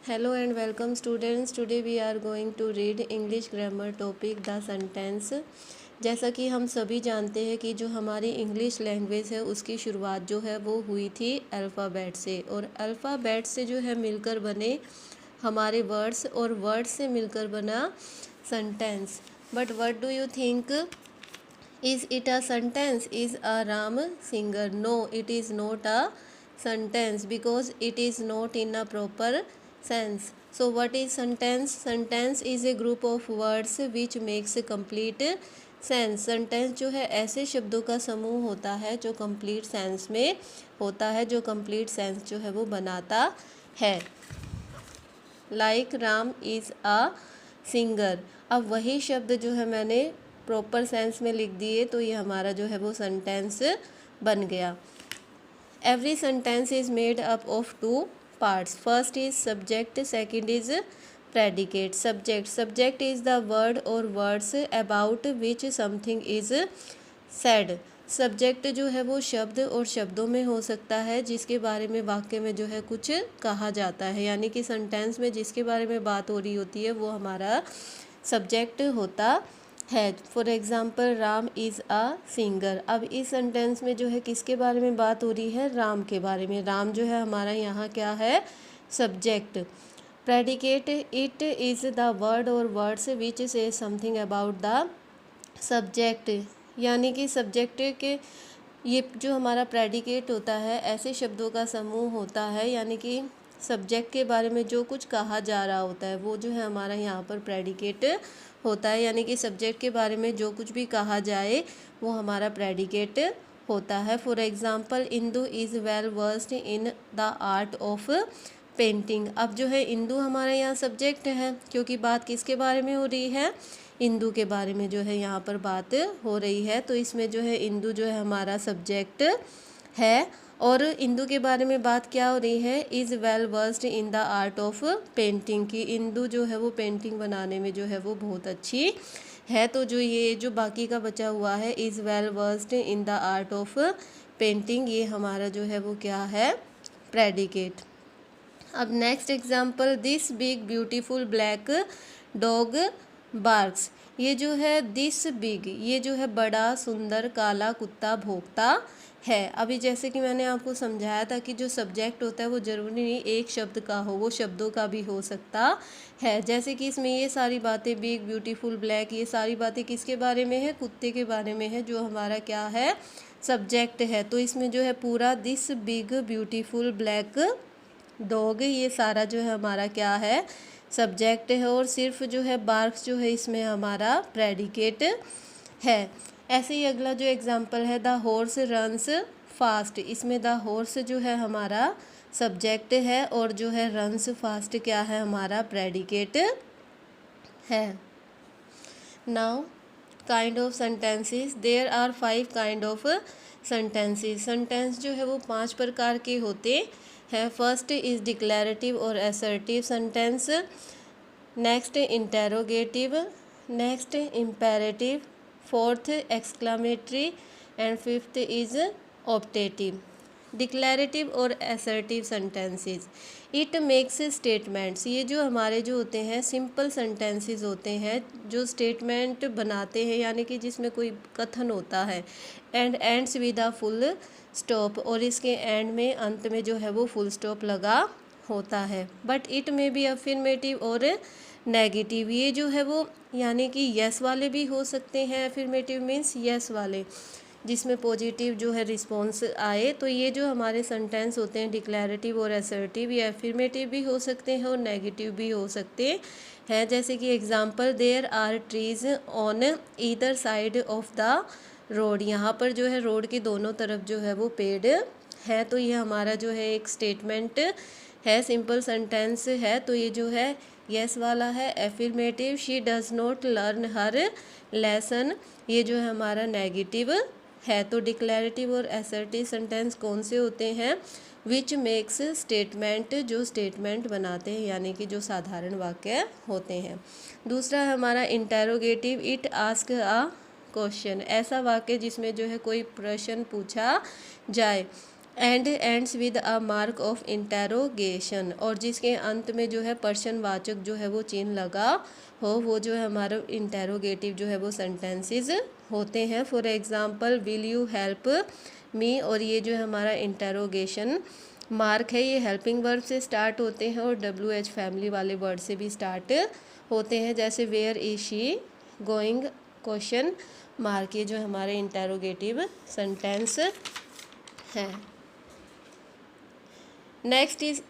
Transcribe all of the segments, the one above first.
Hello and welcome students. Today we are going to read English grammar topic the sentence. जैसा कि हम सभी जानते हैं कि जो हमारी इंग्लिश लैंग्वेज है उसकी शुरुआत जो है वो हुई थी अल्फ़ाबेट से, और अल्फ़ाबेट से जो है मिलकर बने हमारे वर्ड्स, और वर्ड्स से मिलकर बना sentence. But what do you think? Is it a sentence? Is a Ram singer? No, it is not a sentence because it is not in a proper sense. So what is sentence? Sentence is a group of words which makes a complete sense. Sentence जो है ऐसे शब्दों का समूह होता है जो complete sense में होता है, जो complete sense जो है वो बनाता है. Like Ram is a singer. अब वही शब्द जो है मैंने प्रॉपर सेंस में लिख दिए तो ये हमारा जो है वो सेंटेंस बन गया. Every sentence is made up of two parts. First is subject, second is predicate. Subject is the word or words about which something is said. Subject जो है वो शब्द और शब्दों में हो सकता है जिसके बारे में वाक्य में जो है कुछ कहा जाता है, यानी कि सेंटेंस में जिसके बारे में बात हो रही होती है वो हमारा सब्जेक्ट होता है. For example Ram is a singer. अब इस सेंटेंस में जो है किसके बारे में बात हो रही है? राम के बारे में. राम जो है हमारा यहाँ क्या है? Subject. Predicate, it is the word और words which say something about the subject, यानी कि सब्जेक्ट के ये जो हमारा प्रेडिकेट होता है ऐसे शब्दों का समूह होता है, यानी कि सब्जेक्ट के बारे में जो कुछ कहा जा रहा होता है वो जो है हमारा यहाँ पर प्रेडिकेट होता है, यानी कि सब्जेक्ट के बारे में जो कुछ भी कहा जाए वो हमारा प्रेडिकेट होता है. For example Indu is well versed in the art of painting. अब जो है इंदू हमारा यहाँ सब्जेक्ट है क्योंकि बात किसके बारे में हो रही है? इंदू के बारे में जो है यहाँ पर बात हो रही है, तो इसमें जो है इंदू जो है हमारा सब्जेक्ट है. और इंदू के बारे में बात क्या हो रही है? Is well versed in the art of painting की इंदू जो है वो पेंटिंग बनाने में जो है वो बहुत अच्छी है. तो जो ये जो बाकी का बचा हुआ है is well versed in the art of painting, ये हमारा जो है वो क्या है? प्रेडिकेट. अब next example, this big beautiful black dog barks. ये जो है दिस बिग, ये जो है बड़ा सुंदर काला कुत्ता भौंकता है. अभी जैसे कि मैंने आपको समझाया था कि जो सब्जेक्ट होता है वो ज़रूरी नहीं एक शब्द का हो, वो शब्दों का भी हो सकता है. जैसे कि इसमें ये सारी बातें बिग ब्यूटीफुल ब्लैक, ये सारी बातें किसके बारे में है? कुत्ते के बारे में है जो हमारा क्या है? सब्जेक्ट है. तो इसमें जो है पूरा this big beautiful black dog, ये सारा जो है हमारा क्या है? सब्जेक्ट है. और सिर्फ जो है बार्क्स जो है इसमें हमारा प्रेडिकेट है. ऐसे ही अगला जो एग्जांपल है, द हॉर्स रन्स फास्ट. इसमें द हॉर्स जो है हमारा सब्जेक्ट है और जो है रन्स फास्ट क्या है? हमारा प्रेडिकेट है. Now kind of sentences. There are 5 kind of sentences. Sentence जो है वो 5 प्रकार के होते हैं. फर्स्ट इज़ डिक्लेरेटिव और assertive sentence, next interrogative, next imperative, fourth exclamatory and fifth is optative. Declarative और assertive sentences. It makes statements. ये जो हमारे जो होते हैं सिंपल सेंटेंसेस होते हैं जो स्टेटमेंट बनाते हैं, यानी कि जिसमें कोई कथन होता है. And ends with a full stop, और इसके एंड में अंत में जो है वो फुल स्टॉप लगा होता है. बट इट में बी अफर्मेटिव और नेगेटिव. ये जो है वो यानी कि यस वाले भी हो सकते हैं. अफर्मेटिव मीन्स यस वाले जिसमें पॉजिटिव जो है रिस्पॉन्स आए. तो ये जो हमारे सेंटेंस होते हैं डिक्लेरेटिव और असर्टिव, ये अफर्मेटिव भी हो सकते हैं और नेगेटिव भी हो सकते हैं. जैसे कि example, there are trees on either side of the road. यहाँ पर जो है रोड के दोनों तरफ जो है वो पेड़ है. तो ये हमारा जो है एक स्टेटमेंट है, सिंपल सेंटेंस है. तो ये जो है यस वाला है. Affirmative, she does not learn her lesson, ये जो है हमारा नेगेटिव है. तो डिक्लेरेटिव और असर्टिव सेंटेंस कौन से होते हैं? विच मेक्स स्टेटमेंट, जो स्टेटमेंट बनाते हैं यानी कि जो साधारण वाक्य होते हैं. दूसरा है हमारा interrogative. It ask a question. ऐसा वाक्य जिसमें जो है कोई प्रश्न पूछा जाए. And ends with a mark of interrogation, और जिसके अंत में जो है प्रश्नवाचक जो है वो चिन्ह लगा हो, वो जो है हमारा इंटेरोगेटिव जो है वो सेंटेंसेस होते हैं। For example will you help me, और ये जो है हमारा इंटेरोगेशन मार्क है, ये हेल्पिंग वर्ब से स्टार्ट होते हैं और WH फैमिली वाले वर्ड से भी स्टार्ट होते हैं, जैसे where is she going question mark, ये जो हमारे इंटेरोगेटिव सेंटेंस है। Next is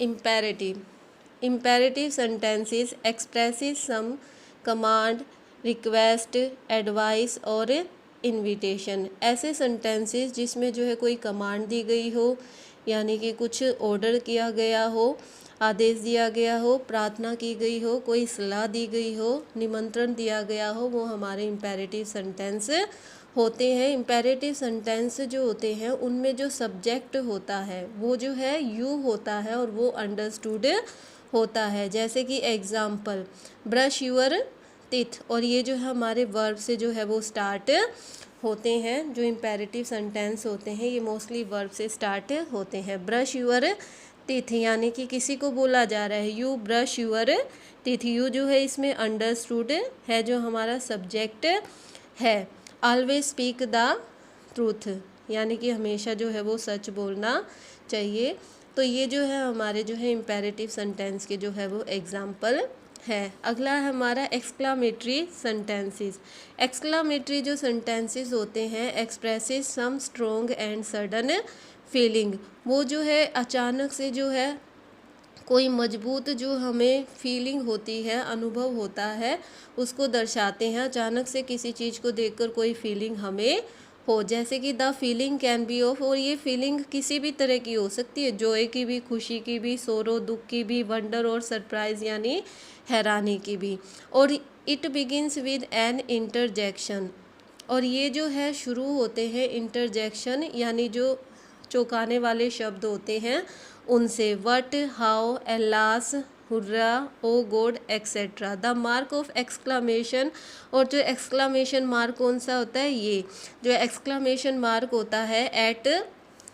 imperative. Imperative sentences expresses some command, request, advice और इनविटेशन। ऐसे सेंटेंसेस जिसमें जो है कोई कमांड दी गई हो, यानी कि कुछ ऑर्डर किया गया हो, आदेश दिया गया हो, प्रार्थना की गई हो, कोई सलाह दी गई हो, निमंत्रण दिया गया हो, वो हमारे इम्पेरेटिव सेंटेंस होते हैं। इम्पेरेटिव सेंटेंस जो होते हैं उनमें जो सब्जेक्ट होता है वो जो है यू होता है और वो अंडरस्टूड होता है। जैसे कि एग्जाम्पल ब्रश यूअर टीथ, और ये जो है हमारे वर्ब से जो है वो स्टार्ट होते हैं। जो इम्पेरेटिव सेंटेंस होते हैं ये मोस्टली वर्ब से स्टार्ट होते हैं। ब्रश यूअर टीथ यानी कि किसी को बोला जा रहा है you brush your teeth, you जो है इसमें अंडरस्टूड है जो हमारा सब्जेक्ट है। ऑलवेज स्पीक द ट्रूथ, यानी कि हमेशा जो है वो सच बोलना चाहिए। तो ये जो है हमारे जो है इम्पेरेटिव सेंटेंस के जो है वो एग्जाम्पल है। अगला है हमारा एक्सक्लामेटरी सेंटेंसेस। एक्सक्लामेटरी जो सेंटेंसेस होते हैं expresses some strong and sudden feeling, वो जो है अचानक से जो है कोई मजबूत जो हमें फीलिंग होती है, अनुभव होता है, उसको दर्शाते हैं। अचानक से किसी चीज़ को देखकर कोई फीलिंग हमें हो, जैसे कि the feeling can be of, और ये फीलिंग किसी भी तरह की हो सकती है, जॉय की भी, खुशी की भी, सोरो दुख की भी, वंडर और सरप्राइज यानी हैरानी की भी। और it begins with an interjection, और ये जो है शुरू होते हैं इंटरजेक्शन यानी जो चौंकाने वाले शब्द होते हैं उनसे। What, how, alas, hurrah, oh God etcetera. The mark of exclamation, और जो एक्सक्लामेशन मार्क कौन सा होता है, ये जो एक्सक्लामेशन मार्क होता है एट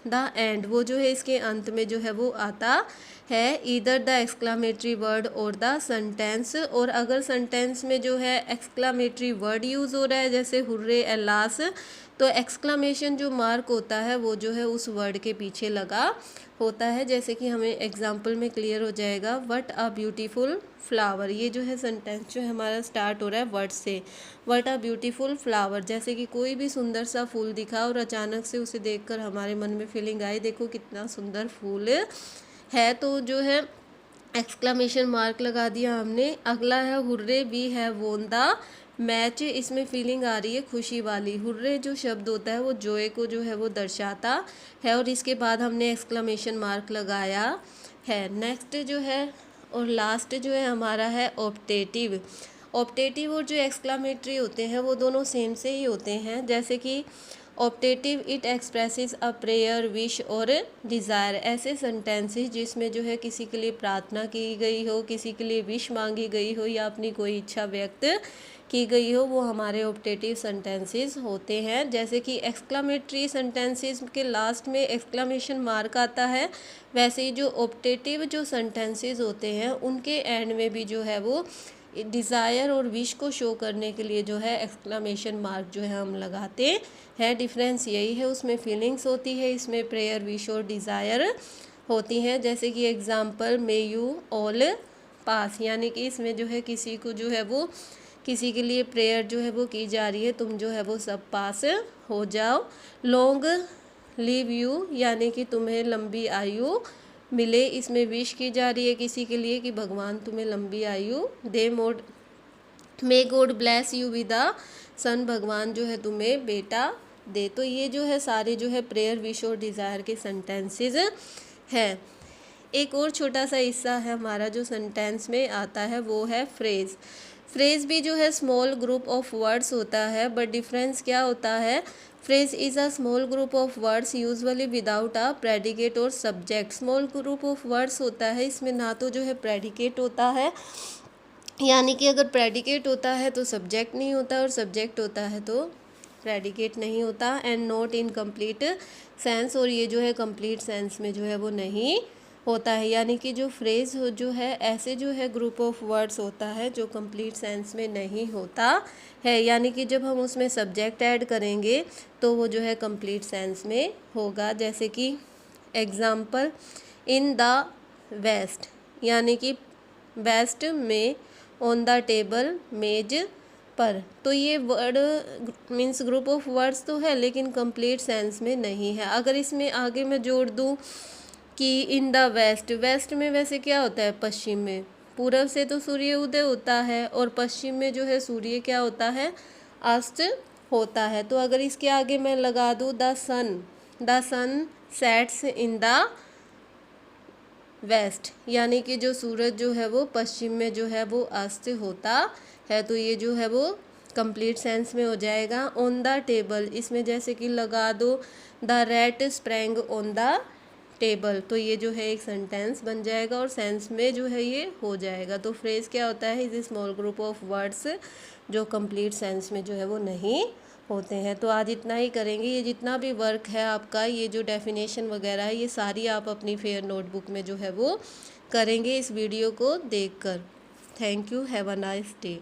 द एंड, वो जो है इसके अंत में जो है वो आता है ईदर द एक्सक्लामेटरी वर्ड और द सेंटेंस। और अगर सेंटेंस में जो है एक्सक्लामेटरी वर्ड यूज़ हो रहा है जैसे हुर्रे, एलास, तो एक्सक्लामेशन जो मार्क होता है वो जो है उस वर्ड के पीछे लगा होता है। जैसे कि हमें एग्जाम्पल में क्लियर हो जाएगा, व्हाट अ ब्यूटीफुल फ्लावर, ये जो है सेंटेंस जो है हमारा स्टार्ट हो रहा है वर्ड से, व्हाट अ ब्यूटीफुल फ्लावर। जैसे कि कोई भी सुंदर सा फूल दिखा और अचानक से उसे देखकर हमारे मन में फीलिंग आई, देखो कितना सुंदर फूल है, तो जो है एक्सक्लामेशन मार्क लगा दिया हमने। अगला है hurray, we have won the match, इसमें फीलिंग आ रही है खुशी वाली। हुर्रे जो शब्द होता है वो जॉय को जो है वो दर्शाता है, और इसके बाद हमने एक्सक्लामेशन मार्क लगाया है। नेक्स्ट जो है और लास्ट जो है हमारा है ऑप्टेटिव। ऑप्टेटिव और जो एक्सक्लामेटरी होते हैं वो दोनों सेम से ही होते हैं। जैसे कि optative it expresses a prayer, wish और डिज़ायर। ऐसे सेंटेंसेस जिसमें जो है किसी के लिए प्रार्थना की गई हो, किसी के लिए विश मांगी गई हो या अपनी कोई इच्छा व्यक्त की गई हो, वो हमारे ऑप्टेटिव सेंटेंसेस होते हैं। जैसे कि एक्सक्लामेटरी सेंटेंसेस के लास्ट में एक्सक्लामेशन मार्क आता है, वैसे ही जो ऑप्टेटिव जो सेंटेंसेस होते हैं उनके एंड में भी जो है वो डिज़ायर और विश को शो करने के लिए जो है एक्सक्लामेशन मार्क जो है हम लगाते हैं। डिफरेंस यही है, उसमें फीलिंग्स होती है, इसमें प्रेयर, विश और डिज़ायर होती हैं। जैसे कि example may you all pass, यानी कि इसमें जो है किसी को जो है वो किसी के लिए प्रेयर जो है वो की जा रही है, तुम जो है वो सब पास हो जाओ। लॉन्ग लिव यू, यानी कि तुम्हें लंबी आयु मिले, इसमें विश की जा रही है किसी के लिए कि भगवान तुम्हें लंबी आयु दे। मोड may God bless you with a son, भगवान जो है तुम्हें बेटा दे। तो ये जो है सारे जो है प्रेयर, विश और डिज़ायर के सेंटेंसेस हैं। एक और छोटा सा हिस्सा है हमारा जो सेंटेंस में आता है वो है फ्रेज़। फ्रेज़ भी जो है स्मॉल ग्रुप ऑफ वर्ड्स होता है, बट डिफरेंस क्या होता है, phrase is a small group of words usually without a predicate और subject. Small group of words होता है, इसमें ना तो जो है प्रेडिकेट होता है, यानी कि अगर प्रेडिकेट होता है तो सब्जेक्ट नहीं होता, और सब्जेक्ट होता है तो प्रेडिकेट नहीं होता, and not in complete sense, और ये जो है कंप्लीट सेंस में जो है वो नहीं होता है। यानी कि जो फ्रेज जो है ऐसे जो है ग्रुप ऑफ वर्ड्स होता है जो कंप्लीट सेंस में नहीं होता है, यानी कि जब हम उसमें सब्जेक्ट ऐड करेंगे तो वो जो है कंप्लीट सेंस में होगा। जैसे कि एग्जाम्पल, इन द वेस्ट, यानी कि वेस्ट में, ऑन द टेबल, मेज पर। तो ये word means group of words तो है लेकिन कंप्लीट सेंस में नहीं है। अगर इसमें आगे मैं जोड़ दूँ कि इन द वेस्ट, वेस्ट में वैसे क्या होता है, पश्चिम में, पूरब से तो सूर्य उदय होता है और पश्चिम में जो है सूर्य क्या होता है, अस्त होता है। तो अगर इसके आगे मैं लगा दूँ the sun sets in the west, यानी कि जो सूरज जो है वो पश्चिम में जो है वो अस्त होता है, तो ये जो है वो कंप्लीट सेंस में हो जाएगा। ऑन द टेबल, इसमें जैसे कि लगा दो the rat sprang on the table, तो ये जो है एक सेंटेंस बन जाएगा और सेंस में जो है ये हो जाएगा। तो फ्रेज क्या होता है, is a small group of words जो कंप्लीट सेंस में जो है वो नहीं होते हैं। तो आज इतना ही करेंगे। ये जितना भी वर्क है आपका, ये जो डेफिनेशन वगैरह है, ये सारी आप अपनी फेयर नोटबुक में जो है वो करेंगे इस वीडियो को देखकर। Thank you, have a nice day.